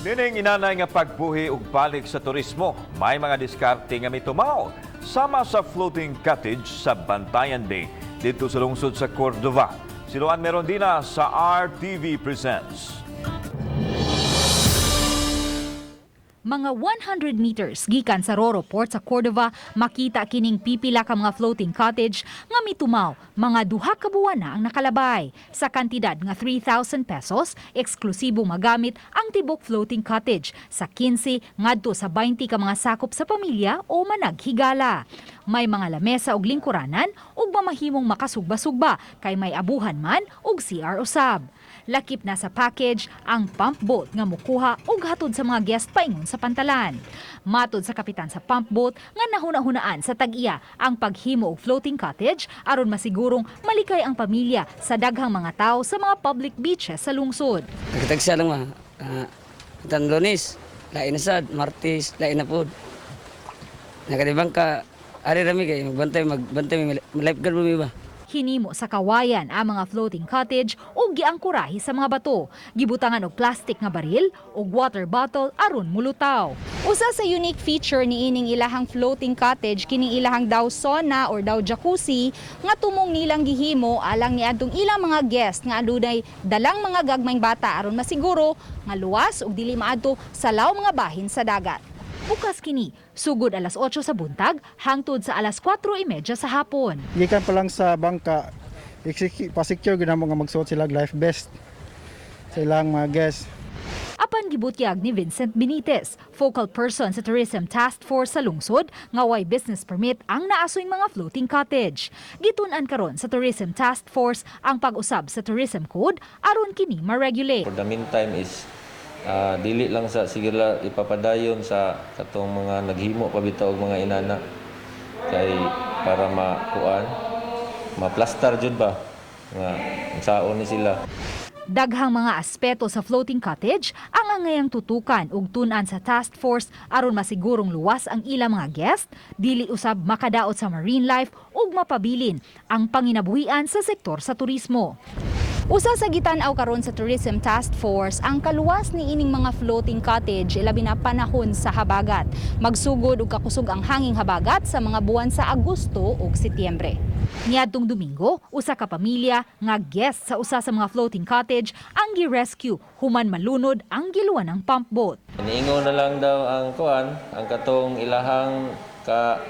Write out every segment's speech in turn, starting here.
Nining inanay nga pagbuhi ug balik sa turismo, may mga diskarte nga mitumaw sama sa floating cottage sa Bantayan Bay dito sa lungsod sa Cordova. Si Luan Merondina sa RTV Presents. Mga 100 meters gikan sa Roro Port sa Cordova, makita kining pipila ka mga floating cottage nga mitumaw. Mga duha ka buwan na ang nakalabay. Sa kantidad nga 3,000 pesos, eksklusibo magamit ang tibok floating cottage sa 15 ngadto sa 20 ka mga sakop sa pamilya o managhigala. May mga lamesa og lingkuranan ug mamahimong makasugba-sugba kay may abuhan man og CR usab. Lakip na sa package ang pump boat nga mukuha og hatod sa mga guest paingon sa pantalan. Matod sa kapitan sa pump boat nga nahuna-hunaan sa tag-iya ang paghimo og floating cottage aron masigurong malikay ang pamilya sa daghang mga tao sa mga public beaches sa lungsod. Nagtagsa lang ma. Tan Lunes, lain na sad, Martes, lain na pod. Nakadibang ka ari rami kay magbantay may lifeguard mo ba? Hinimo sa kawayan ang mga floating cottage ug giangkurahi sa mga bato. Gibutangan og plastic nga baril ug water bottle aron mulutaw. Usa sa unique feature ni ining ilahang floating cottage kining ilahang daw sauna or daw jacuzzi nga tumong nilang gihimo alang niadtong ilang mga guest nga adunay dalang mga gagmayng bata aron masiguro nga luwas ug dili maadto sa law mga bahin sa dagat. Bukas kini, sugod alas 8 sa buntag, hangtod sa alas 4:30 sa hapon. Gikan pa lang sa bangka, pa-secure ginamo nga magsuot sila life vest sa ilang mga guests. Apan gibutyag ni Vincent Benitez, focal person sa Tourism Task Force sa lungsod, nga way business permit ang naasoy mga floating cottage. Gitun-an karon sa Tourism Task Force ang pag-usab sa Tourism Code aron kini ma-regulate. For the meantime is dili lang sa sigila ipapadayon sa katong mga naghimo pabitaw og mga inana kay para ma-plaster jud ba nga saon ni sila. Daghang mga aspeto sa floating cottage ang angayang tutukan ug tun-an sa task force aron masigurong luwas ang ilang mga guest, dili usab makadaot sa marine life ug mapabilin ang panginabuhian sa sektor sa turismo. Usa sa gitan-aw karon sa Tourism Task Force ang kaluwas ni ining mga floating cottage ilabi na panahon sa habagat. Magsugod og kakusog ang hanging habagat sa mga buwan sa Agosto ug Setyembre. Niadtong Domingo, usa ka pamilya nga guest sa usa sa mga floating cottage ang gi-rescue human malunod ang giluwan ng pump boat. Iniingon na lang daw ang ang katong ilahang ka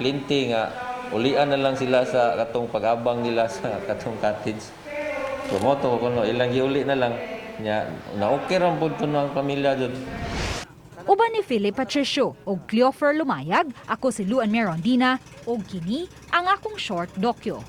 linti nga ulian na lang sila sa katong pag-abang nila sa katong cottage. Promoto ko kuno ilang giuli na lang nya na okay ra pud kuno ang pamilya jud. Uban ni Philip Patricio ug Cleofer Lumayag, ako si Luan Merondina ug kini ang akong short dokyo.